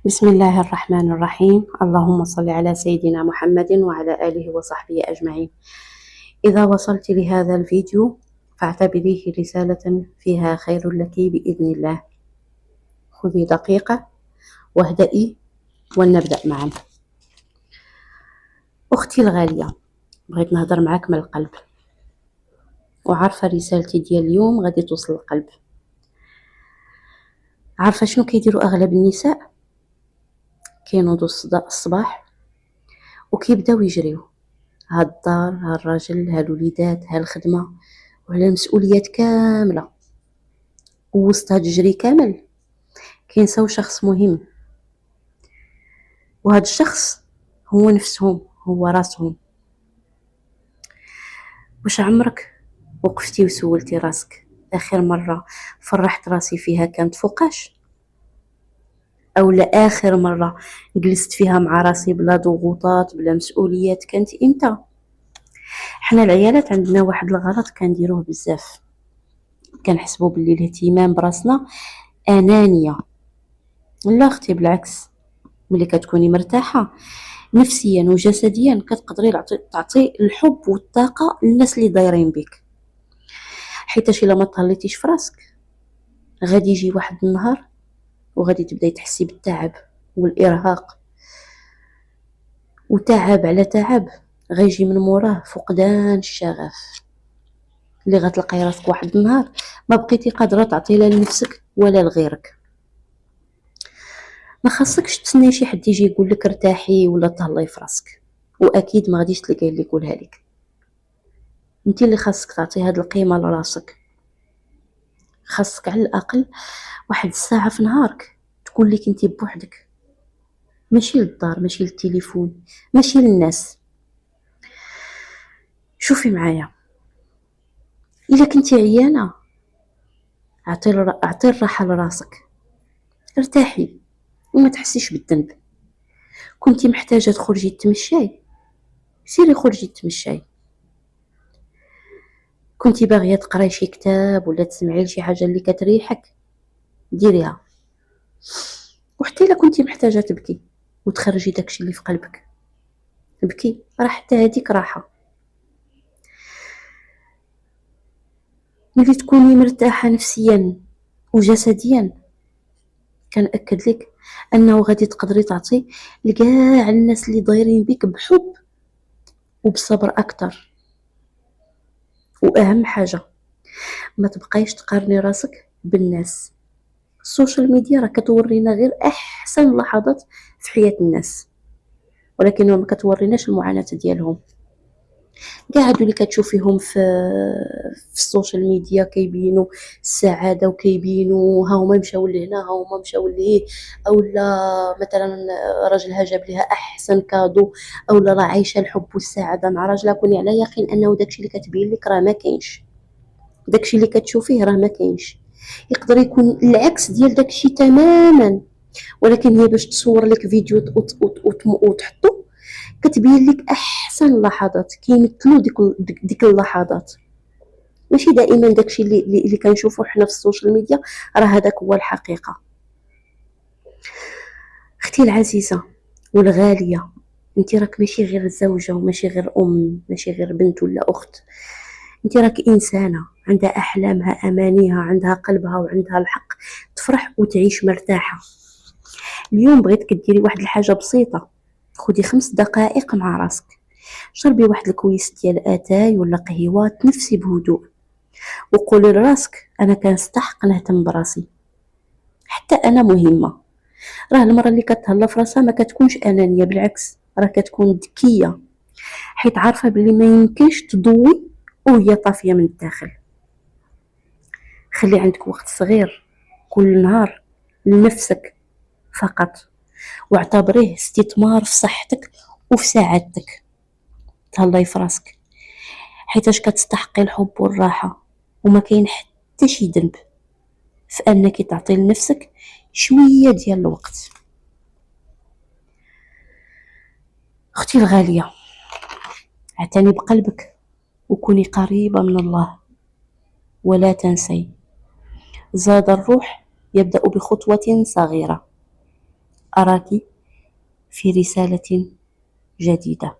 بسم الله الرحمن الرحيم. اللهم صل على سيدنا محمد وعلى آله وصحبه أجمعين. إذا وصلت لهذا الفيديو فاعتبريه رسالة فيها خير لك بإذن الله. خذي دقيقة واهدئي ولنبدأ معا. أختي الغالية، بغيت نهضر معاك من القلب، وعارفة رسالتي ديال اليوم غادي توصل القلب. عارفة شنو كيديروا أغلب النساء؟ كينوضوا الصباح وكيبداو يجريو، ها الدار، ها الراجل، ها الوليدات، ها الخدمة، وعلى المسؤوليات كاملة، ووسط هاد الجري كامل كينساو شخص مهم، وهاد الشخص هو نفسهم، هو راسهم. واش عمرك وقفتي وسولتي راسك آخر مرة فرحت راسي فيها كانت فوقاش؟ أو لا آخر مرة جلست فيها مع راسي بلا ضغوطات بلا مسؤوليات كانت إمتى؟ حنا العيالات عندنا واحد الغلط كنديروه بزاف، كنحسبوا باللي الاهتمام براسنا أنانية. لا اختي، بالعكس، ملي كتكوني مرتاحة نفسيا وجسديا كتقدري تعطي الحب والطاقة للناس اللي دايرين بك، حيتاش الا ما تهليتيش في راسك غادي يجي واحد النهار وغادي تبداي تحسي بالتعب والإرهاق، وتعب على تعب غيجي من موراه فقدان الشغف، اللي غتلقاي راسك واحد النهار ما بقيتي قادرة تعطي لا لنفسك ولا لغيرك. ما خاصكش تسني شي حد يجي يقول لك ارتاحي ولا تهلاي في راسك، واكيد ما غاديش تلقاي اللي يقولها لك. انت اللي خاصك تعطي هاد القيمه لراسك. خاصك على الاقل واحد الساعه في نهارك تكون لك انت بوحدك، ماشي للدار، ماشي للتليفون، ماشي للناس. شوفي معايا، الا كنتي عيانه اعطي الراحه لراسك، ارتاحي وما تحسيش بالذنب. كنتي محتاجه تخرجي تمشاي، سيري خرجي تمشاي. كنتي باغيه تقراي شي كتاب ولا تسمعي لشي حاجه اللي كتريحك، ديريها. وحتى الا كنتي محتاجه تبكي وتخرجي داكشي اللي في قلبك، بكي، راه حتى هذيك راحه. ملي تكوني مرتاحه نفسيا وجسديا كنأكد لك انه غادي تقدري تعطي لكاع الناس اللي دايرين بك بحب وبصبر اكثر. واهم حاجه ما تبقايش تقارني راسك بالناس. السوشيال ميديا راه كتورينا غير احسن لحظات في حياه الناس، ولكن ما كتوريناش المعاناه ديالهم. كاع هادو اللي كتشوفيهم في السوشيال ميديا كيبينوا السعاده وكيبينوا ها هما مشاو لهنا، ها هما مشاو لهيه، اولا مثلا راجلها جاب ليها احسن كادو، اولا راه عايشه الحب والسعاده مع راجلها. كوني على يقين انه داكشي اللي كتبين لك راه ما كاينش، داكشي اللي كتشوفيه راه ما كاينش. يقدر يكون العكس ديال داكشي تماما، ولكن هي باش تصور لك فيديو وتحطو كتبين لك احسن اللحظات، كيمثلوا ديك اللحظات. ماشي دائما داكشي اللي كنشوفو حنا في السوشيال ميديا راه هذاك هو الحقيقه. اختي العزيزه والغاليه، انت راك ماشي غير زوجه وماشي غير ام، ماشي غير بنت ولا اخت، انت راك انسانه عندها احلامها، امانيها، عندها قلبها وعندها الحق تفرح وتعيش مرتاحه. اليوم بغيتك ديري واحد الحاجه بسيطه، خدي 5 دقائق مع راسك، شربي واحد الكويس ديال اتاي ولا قهوه، تنفسي بهدوء وقولي لراسك انا كنستحق نهتم براسي، حتى انا مهمه. راه المراه اللي كتهلا في راسها ما كتكونش انانيه، بالعكس راه كتكون ذكيه، حيت عارفه بلي ما يمكنش تضوي وهي طافيه من الداخل. خلي عندك وقت صغير كل نهار لنفسك فقط، واعتبريه استثمار في صحتك وفي سعادتك. تهلاي في راسك حيتاش كتستحقي الحب والراحه، وما كاين حتى شي ذنب في انك تعطي لنفسك شويه ديال الوقت. اختي الغاليه، اعتني بقلبك وكوني قريبه من الله، ولا تنسي زاد الروح يبدا بخطوه صغيره. أراك في رسالة جديدة.